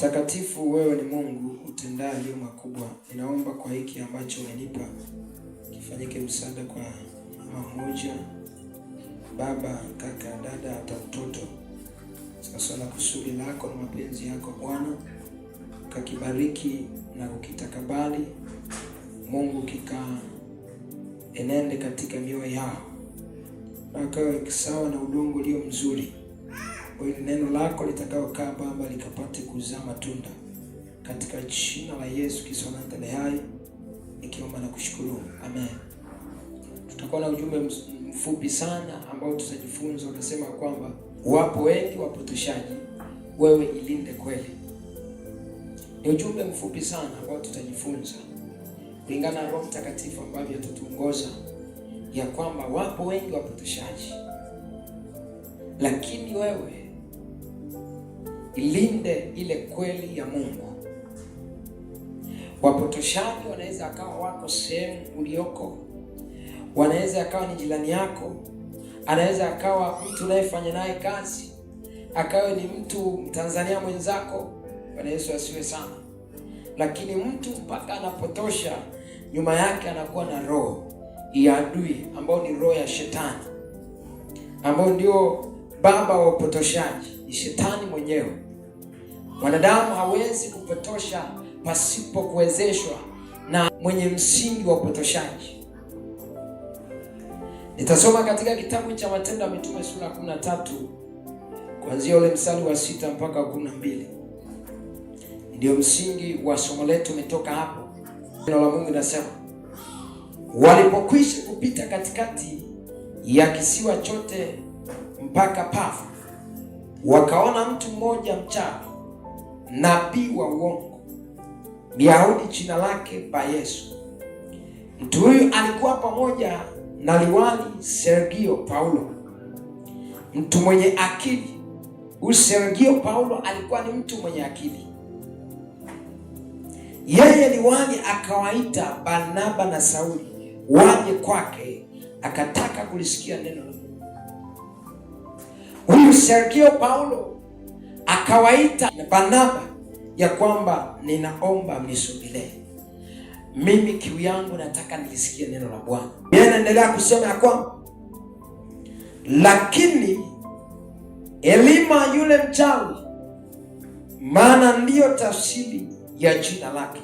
Mtakatifu, wewe ni Mungu utendaye yaliyo makubwa. Ninaomba kwa hiki ambacho umenipa kifanyike msaada kwa mama mmoja, baba, kaka, dada, hata mtoto. Sasa na kusudi lako na mapenzi yako Bwana, kakibariki na kukitakabali. Mungu enende katika mioyo yao, na kawe sawa na udongo ulio mzuri. Kwa neno lako litakaokaa Baba likapate kuzaa matunda, katika jina la Yesu Kristo aliye hai nikiomba na kushukuru, amen. Tutakuwa na ujumbe mfupi sana ambao tutajifunza. Unasema kwamba wapo wengi wapotoshaji, wewe ilinde kweli. Ni ujumbe mfupi sana ambao tutajifunza kulingana na Roho Mtakatifu ambavyo atatuongoza, ya kwamba wapo wengi wapotoshaji, lakini wewe ilinde ile kweli ya Mungu. Wapotoshaji wanaweza akawa wako sehemu ulioko, wanaweza akawa ni jirani yako, anaweza akawa mtu unayefanya naye kazi, akawa ni mtu Mtanzania mwenzako. Bwana Yesu asiwe sana. Lakini mtu mpaka anapotosha, nyuma yake anakuwa na roho ya adui, ambao ni roho ya shetani, ambao ndio baba wa upotoshaji, ni shetani mwenyewe. Mwanadamu hawezi kupotosha pasipo kuwezeshwa na mwenye msingi wa upotoshaji. Nitasoma katika kitabu cha Matendo ya Mitume sura 13 kuanzia ule mstari wa 6 mpaka 12. Ndio msingi wa somo letu umetoka hapo. Neno la Mungu linasema, walipokwisha kupita katikati ya kisiwa chote mpaka Pafo, wakaona mtu mmoja mchawi, nabii wa uongo, Myahudi, jina lake Bar-Yesu. Mtu huyu alikuwa pamoja na liwali Sergio Paulo, mtu mwenye akili. Huyu Sergio Paulo alikuwa ni mtu mwenye akili. Yeye liwali akawaita Barnaba na Sauli waje kwake, akataka kulisikia neno la Mungu. Huyu Sergio Paulo akawaita Barnaba ya kwamba, ninaomba mnisogelee, mimi kiu yangu nataka nilisikie neno la Bwana. Yeye anaendelea kusema ya kwamba, lakini Elima yule mchawi, maana ndiyo tafsiri ya jina lake,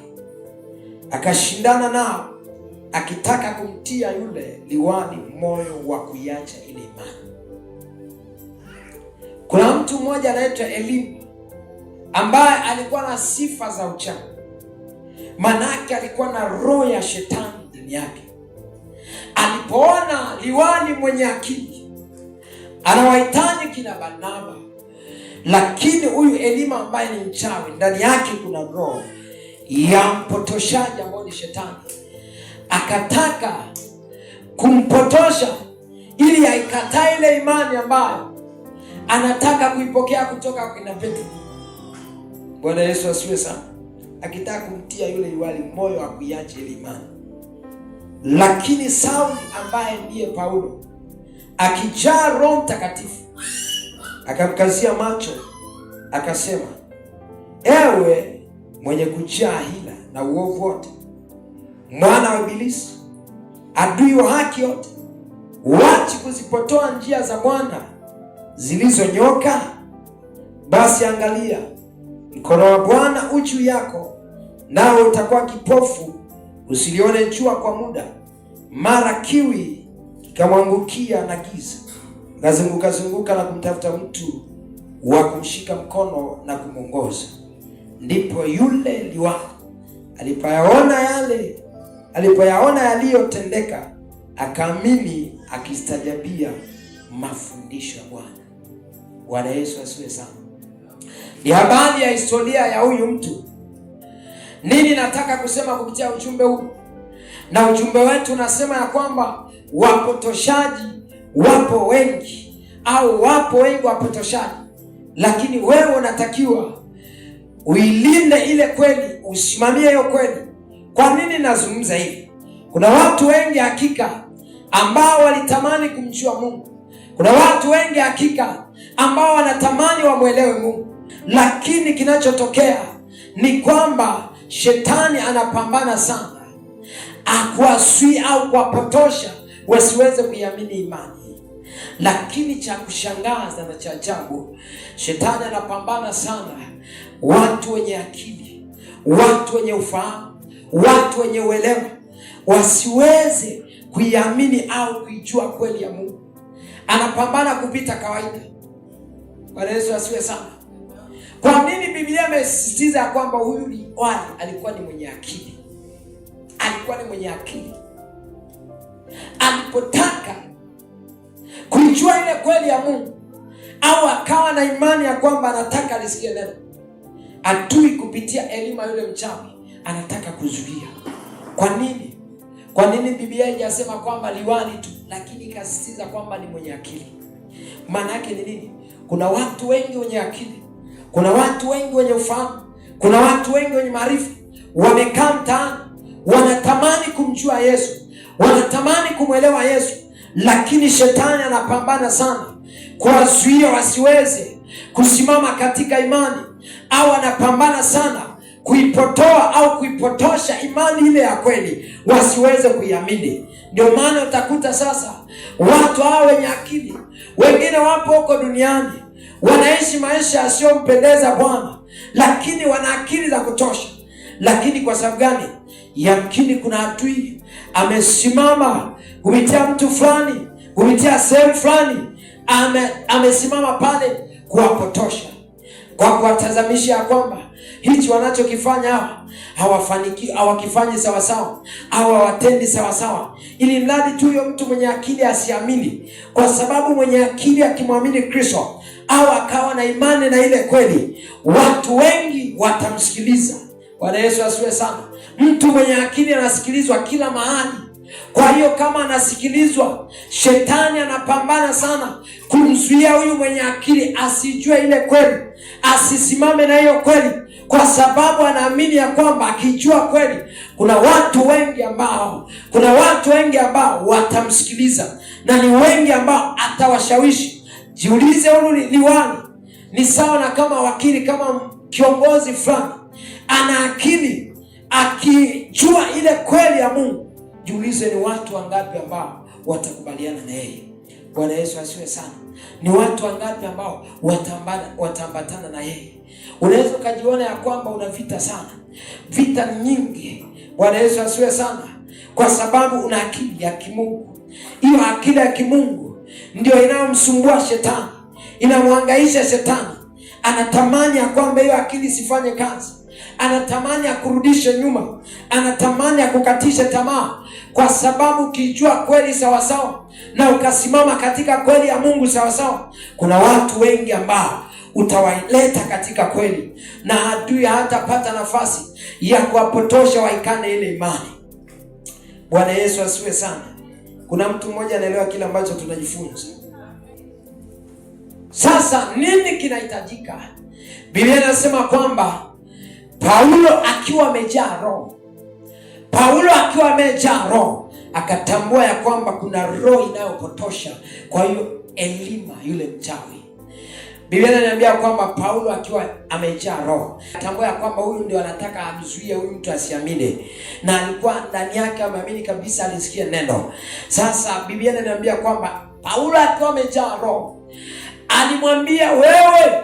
akashindana nao, akitaka kumtia yule liwali moyo wa kuiacha ile imani. Kuna mtu mmoja anaitwa Elima ambaye alikuwa na sifa za uchawi. Manake alikuwa na roho ya shetani ndani yake. Alipoona liwali mwenye akili anawahitaji kina Barnaba, lakini huyu Elima ambaye ni mchawi, ndani yake kuna roho ya mpotoshaji ambao ni shetani, akataka kumpotosha ili aikatae ile imani ambayo anataka kuipokea kutoka kwa kina Petro. Bwana Yesu asiwe sana. Akitaka kumtia yule liwali moyo wa kuiacha ile imani. Lakini Sauli ambaye ndiye Paulo, akijaa Roho Mtakatifu, akamkazia macho, akasema, ewe mwenye kujaa hila na uovu wote, mwana wa Ibilisi, adui wa haki yote, wachi kuzipotoa njia za Bwana zilizonyoka? Basi angalia, mkono wa Bwana u juu yako, nawe utakuwa kipofu usilione jua kwa muda. Mara kiwi kikamwangukia na giza, akazunguka na kumtafuta mtu wa kumshika mkono na kumwongoza. Ndipo yule liwali alipoyaona yaliyotendeka, akaamini, akistajabia mafundisho ya Bwana. Bwana Yesu asiwe sana. Ni habari ya historia ya huyu mtu. Nini nataka kusema kupitia ujumbe huu? Na ujumbe wetu unasema ya kwamba wapotoshaji wapo wengi, au wapo wengi wapotoshaji, lakini wewe unatakiwa uilinde ile kweli, usimamie hiyo kweli. Kwa nini nazungumza hivi? Kuna watu wengi hakika ambao walitamani kumjua Mungu. Kuna watu wengi hakika ambao wanatamani wamwelewe Mungu. lakini kinachotokea ni kwamba shetani anapambana sana akuasui au kuwapotosha wasiweze kuiamini imani. Lakini cha kushangaza na cha ajabu, shetani anapambana sana watu wenye akili, watu wenye ufahamu, watu wenye uelewa wasiweze kuiamini au kuijua kweli ya Mungu. Anapambana kupita kawaida. Bwana Yesu asiwe sana. Kwa nini Biblia imesisitiza kwamba huyu liwali alikuwa ni mwenye akili? Alikuwa ni mwenye akili. Alipotaka kuijua ile kweli ya Mungu, au akawa na imani ya kwamba anataka alisikie neno, adui kupitia elimu yule mchawi anataka kuzuia. Kwa nini? Kwa nini Biblia haijasema kwamba liwali tu, lakini ikasisitiza kwamba ni mwenye akili? Maana yake ni nini? Kuna watu wengi wenye akili, kuna watu wengi wenye ufahamu, kuna watu wengi wenye maarifa, wamekaa mtaani, wanatamani kumjua Yesu, wanatamani kumwelewa Yesu, lakini shetani anapambana sana kuwazuia wasiweze kusimama katika imani, au anapambana sana kuipotoa au kuipotosha imani ile ya kweli wasiweze kuiamini. Ndio maana utakuta sasa watu hao wenye akili, wengine wapo huko duniani wanaishi maisha yasiyompendeza Bwana, lakini wana akili za kutosha. Lakini kwa sababu gani? Yamkini kuna adui amesimama kupitia mtu fulani, kupitia sehemu fulani, amesimama pale kuwapotosha, kwa kuwatazamisha ya kwamba hichi wanachokifanya hawa hawafanikiwi, hawakifanyi sawa sawa, au hawatendi sawa sawa, ili mradi tu huyo mtu mwenye akili asiamini. Kwa sababu mwenye akili akimwamini Kristo au akawa na imani na ile kweli, watu wengi watamsikiliza. Bwana Yesu asiwe sana. Mtu mwenye akili anasikilizwa kila mahali. Kwa hiyo kama anasikilizwa, shetani anapambana sana kumzuia huyu mwenye akili asijue ile kweli, asisimame na hiyo kweli, kwa sababu anaamini ya kwamba akijua kweli kuna watu wengi ambao watamsikiliza, na ni wengi ambao atawashawishi. Jiulize, huyu liwali ni sawa na kama wakili, kama kiongozi fulani ana akili, akijua ile kweli ya Mungu, jiulize ni watu wangapi ambao watakubaliana na yeye. Bwana Yesu asiwe sana. Ni watu wangapi ambao wataambatana na yeye. Unaweza ukajiona ya kwamba una vita sana, vita nyingi. Bwana Yesu asiwe sana, kwa sababu una akili ya kimungu. Hiyo akili ya kimungu ndio inayomsumbua shetani, inamhangaisha shetani. Anatamani ya kwamba hiyo akili isifanye kazi, anatamani akurudishe nyuma, anatamani akukatishe tamaa, kwa sababu ukijua kweli sawa sawa na ukasimama katika kweli ya Mungu sawa sawa, kuna watu wengi ambao utawaileta katika kweli, na adui hatapata nafasi ya kuwapotosha waikane ile imani. Bwana Yesu asiwe sana. Kuna mtu mmoja anaelewa kile ambacho tunajifunza. Sasa nini kinahitajika? Biblia inasema kwamba Paulo akiwa amejaa Roho, akatambua ya kwamba kuna roho inayopotosha. Kwa hiyo Elima yule mchawi, Biblia inaniambia kwamba Paulo akiwa amejaa Roho, akatambua ya kwamba huyu ndio anataka amzuie huyu mtu asiamini, na alikuwa ndani yake ameamini kabisa, alisikia neno. Sasa Biblia inaniambia kwamba Paulo akiwa amejaa Roho alimwambia, wewe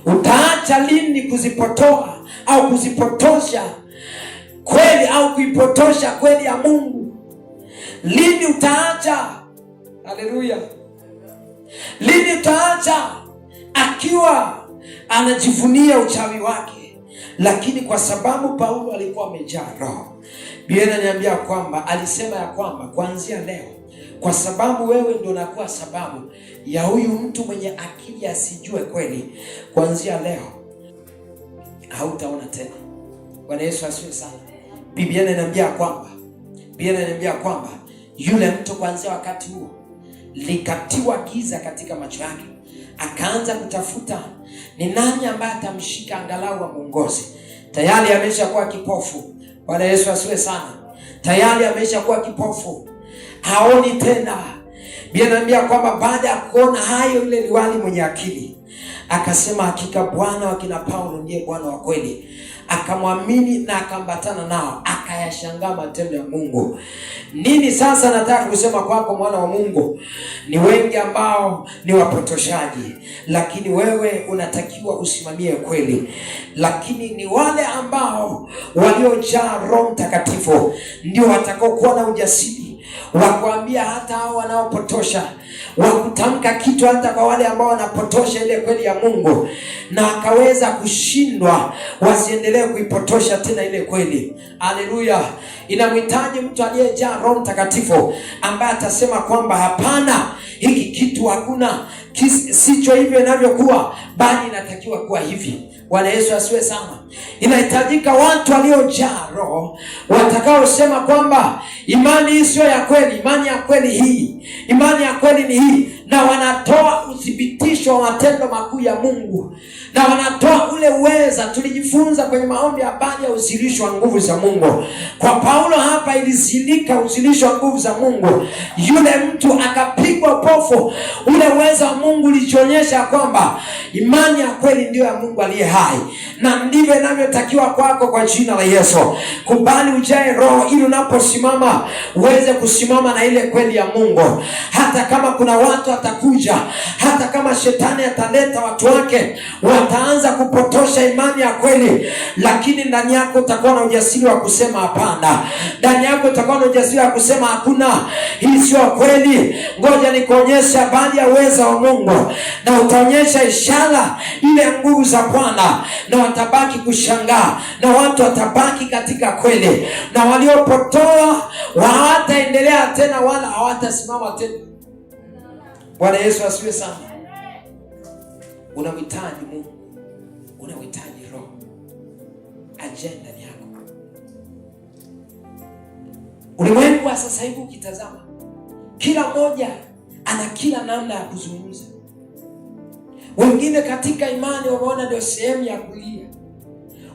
utaacha lini kuzipotoa au kuzipotosha kweli au kuipotosha kweli ya Mungu? Lini utaacha? Haleluya! Lini utaacha? Akiwa anajivunia uchawi wake, lakini kwa sababu Paulo alikuwa amejaa Roho, Biblia inaniambia kwamba alisema ya kwamba kuanzia leo, kwa sababu wewe ndio unakuwa sababu ya huyu mtu mwenye akili asijue kweli, kuanzia leo hautaona tena. Bwana Yesu asifiwe sana. Biblia inaniambia kwamba yule mtu kuanzia wakati huo likatiwa giza katika macho yake, akaanza kutafuta ni nani ambaye atamshika angalau amuongoze. Tayari ameshakuwa kipofu. Bwana Yesu asifiwe sana. Tayari ameshakuwa kipofu, haoni tena. Biblia inaniambia kwamba baada ya kuona hayo, yule liwali mwenye akili akasema hakika Bwana wa kina Paulo ndiye Bwana wa kweli. Akamwamini na akambatana nao, akayashangaa matendo ya Mungu. Nini sasa nataka kusema kwako, mwana wa Mungu? Ni wengi ambao ni wapotoshaji, lakini wewe unatakiwa usimamie kweli. Lakini ni wale ambao waliojaa Roho Mtakatifu ndio watakao kuwa na ujasiri wa kuambia hata hao wanaopotosha, wa kutamka kitu hata kwa wale ambao wanapotosha ile kweli ya Mungu, na akaweza kushindwa wasiendelee kuipotosha tena ile kweli. Haleluya! Inamhitaji mtu aliyejaa Roho Mtakatifu ambaye atasema kwamba hapana, hiki kitu hakuna, sicho hivyo inavyokuwa, bali inatakiwa kuwa hivi. Bwana Yesu asiwe sana. Inahitajika watu waliojaa Roho watakaosema kwamba imani hii sio ya kweli, imani ya kweli hii, imani ya kweli ni hii, na wanatoa uthibitisho wa matendo makuu ya Mungu, na wanatoa ule uweza. Tulijifunza kwenye maombi habari ya uzilisho wa nguvu za Mungu. Kwa Paulo hapa ilizilika uzilisho wa nguvu za Mungu. Yule mtu akapigwa pofu, ule uweza wa Mungu ulijionyesha kwamba imani ya kweli ndio ya Mungu aliye hai. Na ndivyo inavyotakiwa kwako kwa jina la Yesu. Kubali ujae Roho ili unaposimama uweze kusimama na ile kweli ya Mungu. Hata kama kuna watu watakuja, hata kama shetani ataleta watu wake wataanza kupotosha imani ya kweli, lakini ndani yako utakuwa na ujasiri wa kusema hapana. Ndani yako utakuwa na ujasiri wa kusema hakuna, hii sio kweli. Ngoja nikuonyeshe habari ya uweza wa Mungu, na utaonyesha ishara ile nguvu za Bwana, na watabaki kushangaa, na watu watabaki katika kweli, na waliopotoa hawataendelea tena wala hawatasimama tena. Bwana Yesu asiwe sana. Unamhitaji Mungu, unamhitaji Roho aje ndani yako. Ulimwengu wa sasa hivi ukitazama, kila mmoja ana kila namna ya kuzungumza. Wengine katika imani wameona ndio sehemu ya kulia,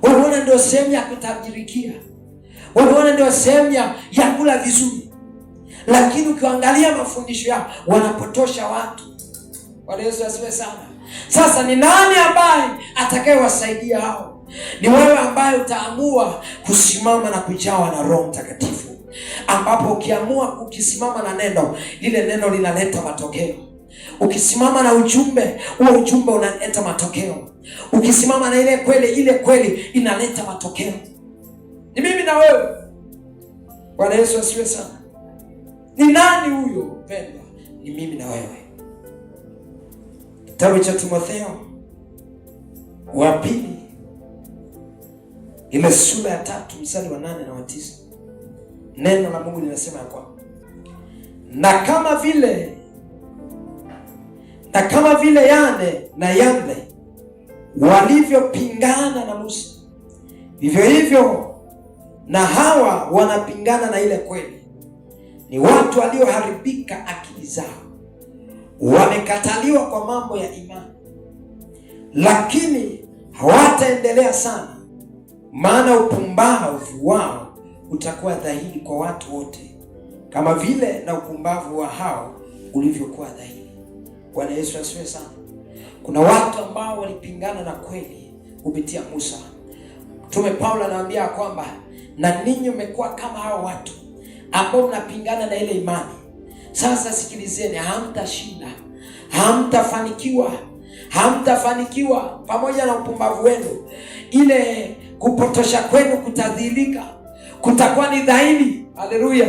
wameona ndio sehemu ya kutajirikia, wameona ndio sehemu ya kula vizuri. Lakini ukiangalia mafundisho yao wanapotosha watu. Bwana Yesu asiwe sana. Sasa ni nani ambaye atakayewasaidia hao? Ni wewe ambaye utaamua kusimama na kujawa na Roho Mtakatifu, ambapo ukiamua ukisimama na neno, lile neno linaleta matokeo. Ukisimama na ujumbe, huo ujumbe unaleta matokeo. Ukisimama na ile kweli inaleta matokeo. Ni mimi na wewe. Bwana Yesu asiwe sana. Ni nani huyo mpendwa? Ni mimi na wewe. Kitabu cha Timotheo wa pili, ile sura ya 3 mstari wa 8 na wa 9. Neno la Mungu linasema ya kwamba na kama vile Yane na Yambre walivyopingana na Musa, vivyo hivyo na hawa wanapingana na ile kweli. Ni watu walioharibika akili zao, wamekataliwa kwa mambo ya imani, lakini hawataendelea sana, maana upumbavu wao utakuwa dhahiri kwa watu wote, kama vile na upumbavu wa hao ulivyokuwa dhahiri. Bwana Yesu asifiwe sana. Kuna watu ambao walipingana na kweli kupitia Musa. Mtume Paulo anawaambia kwamba na ninyi mmekuwa kama hao watu ambao mnapingana na ile imani. Sasa sikilizeni, hamtashinda, hamtafanikiwa pamoja na upumbavu wenu. Ile kupotosha kwenu kutadhilika, kutakuwa ni dhahiri. Haleluya.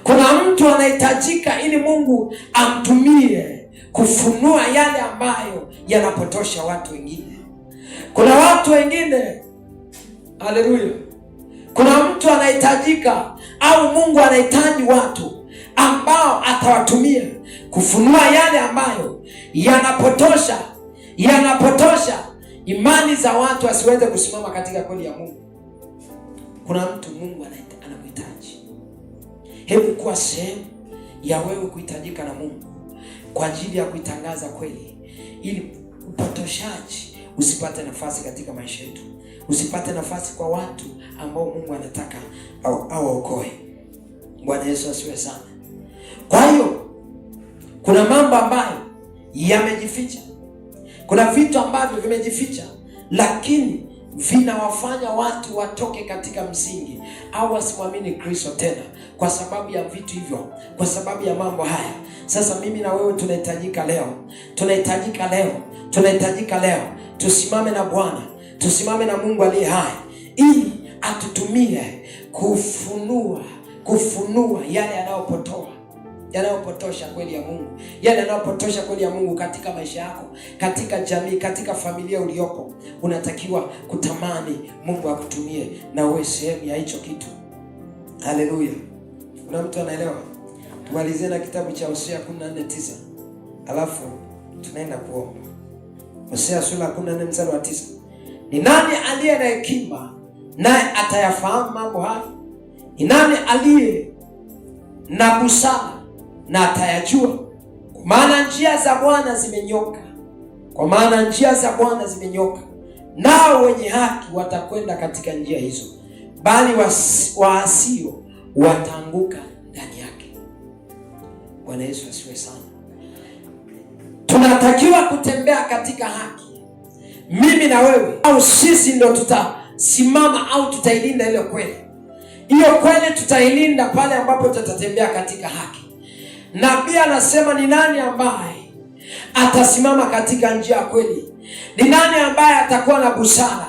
Kuna mtu anahitajika ili Mungu amtumie kufunua yale ambayo yanapotosha watu wengine. Kuna watu wengine, haleluya, kuna mtu anahitajika au Mungu anahitaji watu ambao atawatumia kufunua yale ambayo yanapotosha imani za watu asiweze kusimama katika kweli ya Mungu. Kuna mtu Mungu anamhitaji. Hebu kuwa sehemu ya wewe kuhitajika na Mungu kwa ajili ya kuitangaza kweli, ili upotoshaji usipate nafasi katika maisha yetu, usipate nafasi kwa watu ambao Mungu anataka awaokoe. Bwana Yesu asiwe sana. Kwa hiyo kuna mambo ambayo yamejificha, Kuna vitu ambavyo vimejificha, lakini vinawafanya watu watoke katika msingi au wasimwamini Kristo tena, kwa sababu ya vitu hivyo, kwa sababu ya mambo haya. Sasa mimi na wewe tunahitajika leo tusimame na Bwana, tusimame na Mungu aliye hai, ili atutumie kufunua yale yanayopotosha kweli ya Mungu, yale yanayopotosha kweli ya Mungu katika maisha yako, katika jamii, katika familia uliopo. Unatakiwa kutamani Mungu akutumie na uwe sehemu ya hicho kitu. Haleluya. Kuna mtu anaelewa? Tumalizie na kitabu cha Hosea 14:9. Alafu tunaenda kuomba. Hosea sura 14 mstari wa 9. Ni nani aliye na hekima naye atayafahamu mambo haya? Ni nani aliye na busara na atayajua? Kwa maana njia za Bwana zimenyoka, nao wenye haki watakwenda katika njia hizo, bali waasio wataanguka ndani yake. Bwana Yesu asifiwe sana. Tunatakiwa kutembea katika haki. Mimi na wewe au sisi ndio tutasimama au tutailinda ile kweli. Hiyo kweli tutailinda pale ambapo tutatembea katika haki. Nabii anasema ni nani ambaye atasimama katika njia ya kweli? Ni nani ambaye atakuwa na busara?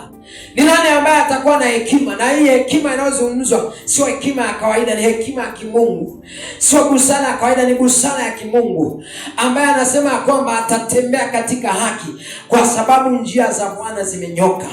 Ni nani ambaye atakuwa na hekima? Na hii hekima inayozungumzwa sio hekima ya kawaida, ni hekima ya kimungu. Sio busara ya kawaida, ni busara ya kimungu, ambaye anasema kwamba atatembea katika haki, kwa sababu njia za Bwana zimenyoka.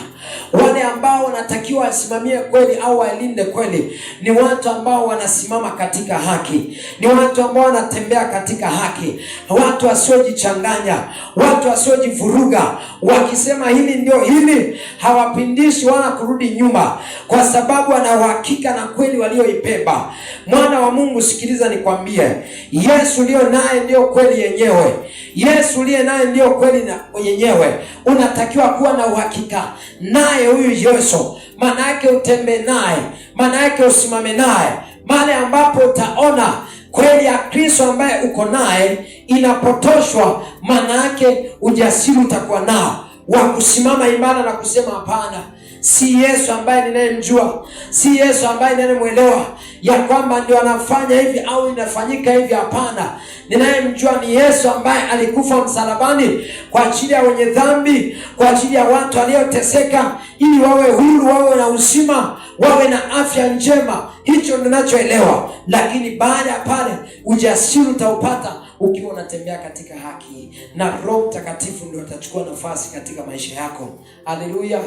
Wale ambao wanatakiwa wasimamie kweli au walinde kweli ni watu ambao wanasimama katika haki, ni watu ambao wanatembea katika haki, watu wasiojichanganya, watu wasiojivuruga, wakisema hili ndio hili, hawapindishi wala kurudi nyuma, kwa sababu wana uhakika na kweli walioibeba. Mwana wa Mungu, sikiliza nikwambie, Yesu ulio naye ndio kweli yenyewe. Yesu uliye naye ndio kweli na yenyewe. Unatakiwa kuwa na uhakika naye huyu Yesu. Maana yake utembee naye, maana yake usimame naye. Mahali ambapo utaona kweli ya Kristo ambaye uko naye inapotoshwa, maana yake ujasiri utakuwa nao wa kusimama imara na kusema hapana, si Yesu ambaye ninayemjua, si Yesu ambaye ninayemwelewa ya kwamba ndio anafanya hivi au inafanyika hivi. Hapana, ninayemjua ni Yesu ambaye alikufa msalabani kwa ajili ya wenye dhambi, kwa ajili ya watu walioteseka, ili wawe huru, wawe na uzima, wawe na afya njema. Hicho ninachoelewa. Lakini baada ya pale, ujasiri utaupata ukiwa unatembea katika haki, na Roho Mtakatifu ndio atachukua nafasi katika maisha yako. Haleluya.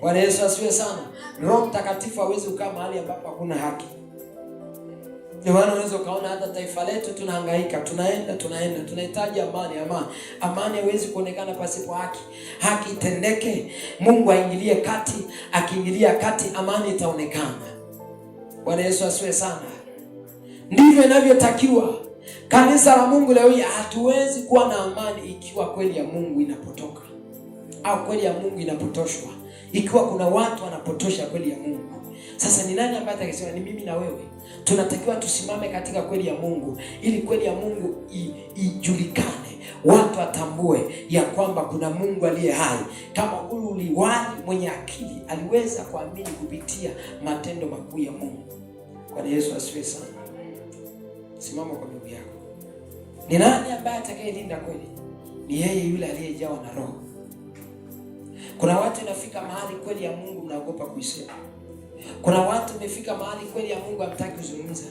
Bwana Yesu asifiwe sana. Roho Mtakatifu hawezi kukaa mahali ambapo hakuna haki. Ndio maana unaweza ukaona hata taifa letu tunahangaika, tunaenda, tunahitaji amani haiwezi kuonekana pasipo haki. Haki itendeke, Mungu aingilie kati, akiingilia kati amani itaonekana. Bwana Yesu asifiwe sana. Ndivyo inavyotakiwa. Kanisa la Mungu leo hii hatuwezi kuwa na amani ikiwa kweli ya Mungu inapotoka au kweli ya Mungu inapotoshwa. Ikiwa kuna watu wanapotosha kweli ya Mungu. Sasa ni nani ambaye atakisema? Ni mimi na wewe. Tunatakiwa tusimame katika kweli ya Mungu, ili kweli ya Mungu ijulikane, watu watambue ya kwamba kuna Mungu aliye hai. Kama huyu liwali mwenye akili aliweza kuamini kupitia matendo makuu ya Mungu. Bwana Yesu asifiwe sana. Simama kwa ndugu yako. Ni nani ambaye atakayelinda kweli? Ni yeye yule aliyejawa na Roho. Kuna watu inafika mahali kweli ya Mungu mnaogopa kuisema. Kuna watu imefika mahali kweli ya Mungu hamtaki kuzungumza.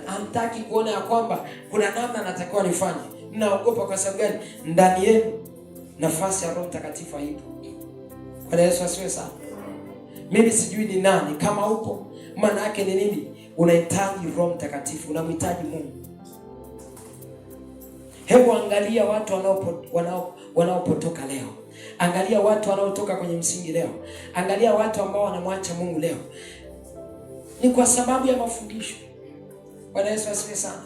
Hamtaki kuona ya kwamba kuna namna natakiwa nifanye. Mnaogopa kwa sababu gani? Ndani yenu nafasi ya Roho Mtakatifu haipo. Bwana Yesu asifiwe sana. Mimi sijui ni nani, kama upo maana yake ni nini? Unahitaji Roho Mtakatifu, unamhitaji Mungu. Hebu angalia watu wanaopotoka leo. Angalia watu wanaotoka kwenye msingi leo. Angalia watu ambao wanamwacha Mungu leo. Ni kwa sababu ya mafundisho. Bwana Yesu asifiwe sana.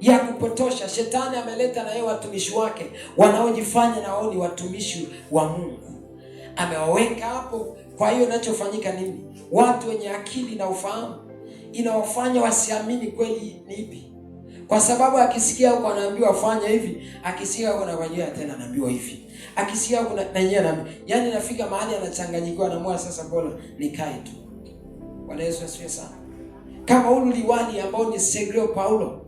Ya kupotosha. Shetani ameleta na yeye watumishi wake wanaojifanya na wao ni watumishi wa Mungu. Amewaweka hapo. Kwa hiyo inachofanyika nini? Watu wenye akili na ufahamu inawafanya wasiamini kweli ni ipi. Kwa sababu akisikia huko anaambiwa fanya hivi, akisikia huko anafanyia tena anaambiwa hivi. akisikia kuna na yeye na yani nafika mahali anachanganyikiwa, anaamua sasa bora nikae tu. Bwana Yesu asifiwe sana. Kama huyu liwali ambao ni Sergio Paulo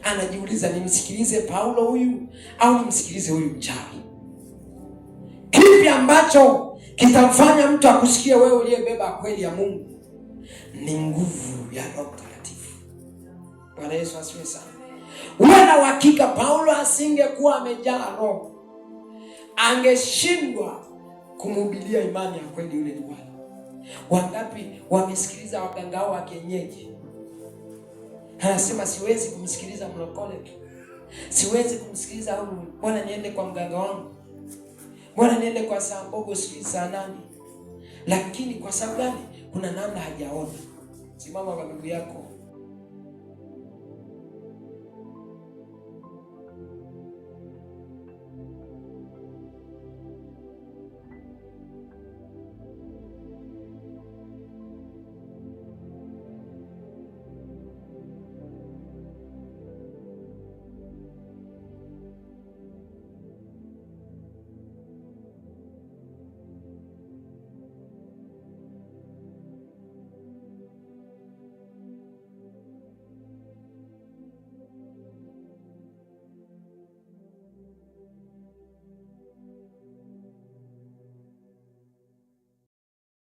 anajiuliza, nimsikilize Paulo huyu au nimsikilize huyu mchawi? Kipi ambacho kitamfanya mtu akusikie wewe uliyebeba kweli ya Mungu? Ni nguvu ya Roho Mtakatifu. Bwana Yesu asifiwe sana. Uwe na uhakika Paulo asingekuwa amejaa Roho, angeshindwa kumhubiria imani ya kweli yule liwali. Wangapi wamesikiliza waganga wa kienyeji? Anasema siwezi kumsikiliza mlokole, siwezi kumsikiliza huyu, bwana niende kwa mganga wangu, bwana niende kwa Sambogo saa 8. Lakini kwa sababu gani? Kuna namna hajaona. Simama kwa miguu yako.